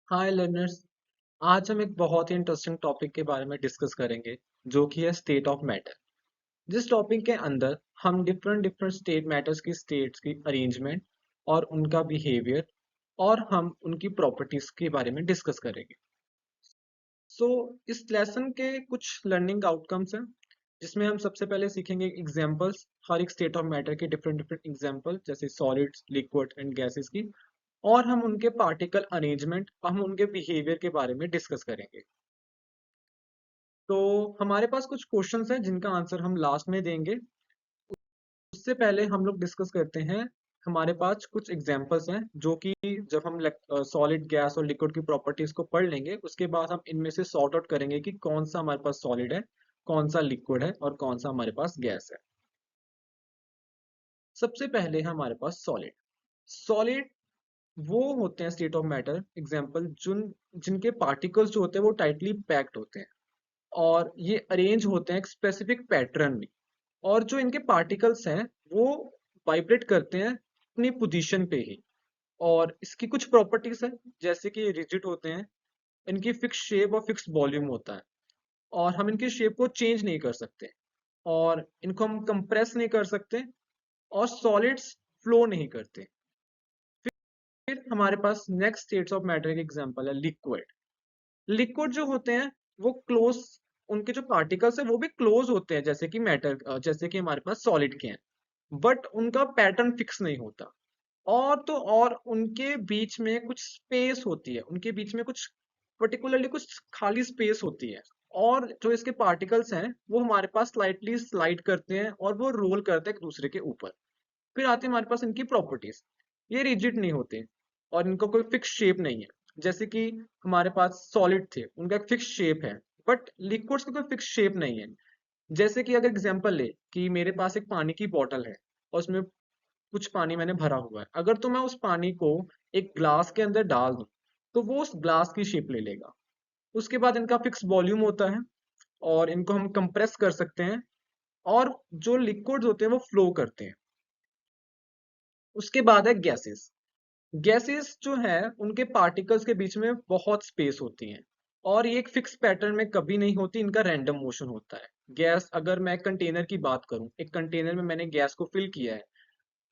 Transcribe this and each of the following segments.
हाय learners. आज हम एक बहुत ही इंटरेस्टिंग टॉपिक के बारे में डिस्कस करेंगे जो कि है स्टेट ऑफ मैटर। जिस टॉपिक के अंदर हम डिफरेंट डिफरेंट स्टेट मैटर्स की स्टेट्स की अरेंजमेंट और उनका बिहेवियर और हम उनकी प्रॉपर्टीज के बारे में डिस्कस करेंगे। सो इस लेसन के कुछ लर्निंग आउटकम्स हैं जिसमें हम सबसे पहले सीखेंगे एग्जांपल्स, हर एक स्टेट ऑफ मैटर के डिफरेंट डिफरेंट एग्जांपल जैसे सॉलिड्स, लिक्विड एंड गैसेस की, और हम उनके पार्टिकल अरेंजमेंट और हम उनके बिहेवियर के बारे में डिस्कस करेंगे। तो हमारे पास कुछ क्वेश्चंस हैं जिनका आंसर हम लास्ट में देंगे। उससे पहले हम लोग डिस्कस करते हैं। हमारे पास कुछ एग्जांपल्स हैं जो कि जब हम सॉलिड, गैस और लिक्विड की प्रॉपर्टीज को पढ़ लेंगे उसके बाद हम इनमें से सॉर्ट आउट करेंगे कि कौन सा हमारे पास सॉलिड है, कौन सा लिक्विड है और कौन सा हमारे पास गैस है। सबसे पहले है हमारे पास सॉलिड। सॉलिड वो होते हैं स्टेट ऑफ मैटर एग्जाम्पल जिनके पार्टिकल्स जो होते हैं वो टाइटली पैक्ड होते हैं और ये अरेंज होते हैं एक स्पेसिफिक पैटर्न में, और जो इनके पार्टिकल्स हैं वो वाइब्रेट करते हैं अपनी पोजीशन पे ही। और इसकी कुछ प्रॉपर्टीज है जैसे कि ये रिजिड होते हैं, इनकी फिक्स शेप और फिक्स वॉल्यूम होता है और हम इनकी शेप को चेंज नहीं कर सकते, और इनको हम कंप्रेस नहीं कर सकते, और सॉलिड्स फ्लो नहीं करते। फिर हमारे पास नेक्स्ट स्टेट्स ऑफ मैटर के एग्जांपल है लिक्विड। लिक्विड जो होते हैं वो क्लोज, उनके जो पार्टिकल्स है वो भी क्लोज होते हैं जैसे कि मैटर, जैसे कि हमारे पास सॉलिड के हैं, बट उनका पैटर्न फिक्स नहीं होता। और तो और उनके बीच में कुछ स्पेस होती है, उनके बीच में कुछ पर्टिकुलरली कुछ खाली स्पेस होती है, और जो इसके पार्टिकल्स हैं वो हमारे पास स्लाइटली स्लाइड करते हैं और वो रोल करते हैं एक दूसरे के ऊपर। फिर आते हैं हमारे पास इनकी प्रॉपर्टीज। ये रिजिड नहीं होते और इनका कोई फिक्स शेप नहीं है, जैसे कि हमारे पास सॉलिड थे उनका एक फिक्स शेप है, बट लिक्विड्स का कोई फिक्स शेप नहीं है। जैसे कि अगर एग्जांपल ले कि मेरे पास एक पानी की बोतल है और उसमें कुछ पानी मैंने भरा हुआ है, अगर तो मैं उस पानी को एक ग्लास के अंदर डाल दूं तो वो उस ग्लास की शेप ले लेगा। उसके बाद इनका फिक्स वॉल्यूम होता है और इनको हम कंप्रेस कर सकते हैं, और जो लिक्विड्स होते हैं वो फ्लो करते हैं। उसके बाद है गैसेस। गैसेस जो है उनके पार्टिकल्स के बीच में बहुत स्पेस होती है और ये एक फिक्स पैटर्न में कभी नहीं होती, इनका रैंडम मोशन होता है। गैस, अगर मैं कंटेनर की बात करूं, एक कंटेनर में मैंने गैस को फिल किया है,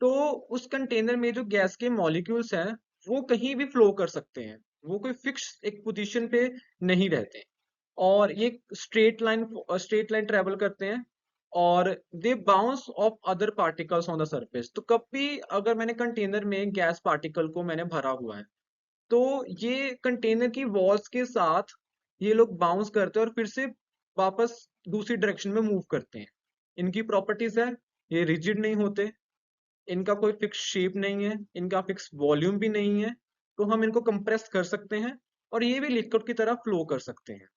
तो उस कंटेनर में जो गैस के मॉलिक्यूल्स हैं वो कहीं भी फ्लो कर सकते हैं, वो कोई फिक्स एक पोजीशन पे नहीं रहते, और ये स्ट्रेट लाइन ट्रेवल करते हैं, और दे bounce off other particles on the surface. तो कभी अगर मैंने कंटेनर में गैस पार्टिकल को मैंने भरा हुआ है तो ये कंटेनर की वॉल्स के साथ ये लोग बाउंस करते हैं और फिर से वापस दूसरी डायरेक्शन में मूव करते हैं। इनकी प्रॉपर्टीज है, ये रिजिड नहीं होते, इनका कोई फिक्स शेप नहीं है, इनका फिक्स वॉल्यूम भी नहीं है, तो हम इनको कंप्रेस कर सकते हैं और ये भी लिक्विड की तरह फ्लो कर सकते हैं।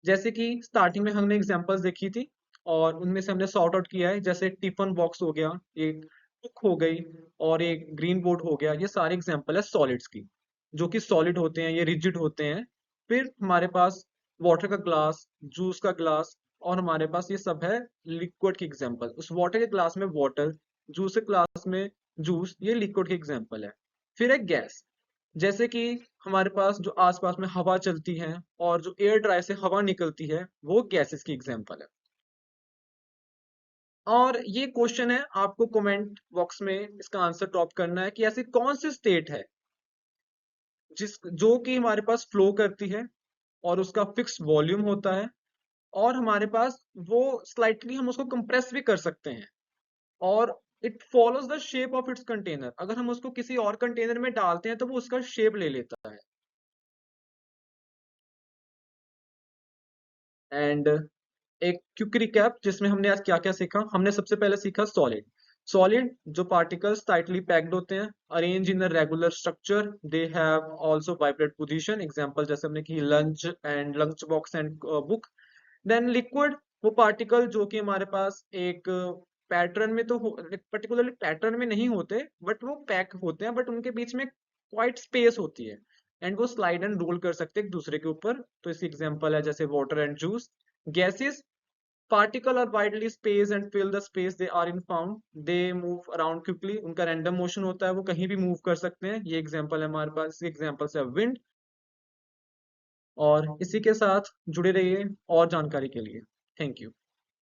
जैसे कि स्टार्टिंग में हमने एग्जांपल्स देखी थी और उनमें से हमने सॉर्ट आउट किया है, जैसे टिफन बॉक्स हो गया, एक बुक हो गई और एक ग्रीन बोर्ड हो गया। ये सारे एग्जांपल है सॉलिड्स की जो कि सॉलिड होते हैं, ये रिजिड होते हैं। फिर हमारे पास वाटर का ग्लास, जूस का ग्लास, और हमारे पास ये सब है लिक्विड के एग्जांपल। उस वाटर के ग्लास में वाटर, जूस के ग्लास में जूस, ये लिक्विड के एग्जांपल है। फिर है गैस, जैसे कि हमारे पास जो आसपास में हवा चलती है और जो एयर ड्राई से हवा निकलती है वो गैसेस की एग्जांपल है। और ये क्वेश्चन है, आपको कमेंट बॉक्स में इसका आंसर ड्रॉप करना है कि ऐसी कौन सी स्टेट है जिस जो कि हमारे पास फ्लो करती है और उसका फिक्स वॉल्यूम होता है, और हमारे पास वो स्लाइटली हम उसको कंप्रेस भी कर सकते हैं, और it follows the shape of its container. अगर हम उसको किसी और कंटेनर में डालते हैं तो वो उसका शेप ले लेता है। एंड एक क्विक रिकैप जिसमें हमने आज क्या क्या सीखा। हमने सबसे पहले सीखा सॉलिड। सॉलिड जो पार्टिकल्स टाइटली पैक्ड होते हैं, arrange in a regular structure, they have also vibrate position, example जैसे हमने की lunch and lunch box and book. Then liquid, वो पार्टिकल जो कि हमारे पास एक पैटर्न में तो पर्टिकुलरली पैटर्न में नहीं होते, बट वो पैक होते हैं, बट उनके बीच में क्वाइट स्पेस होती है एंड वो स्लाइड एंड रोल कर सकते हैं एक दूसरे के ऊपर। तो इसकी एग्जांपल है जैसे water and juice. Gases, particle are widely space and fill the space they are in found, they move around quickly, उनका रैंडम मोशन होता है, वो कहीं भी मूव कर सकते हैं। ये एग्जांपल है हमारे पास, एग्जांपल है विंड। और इसी के साथ जुड़े रहिए और जानकारी के लिए। Thank you.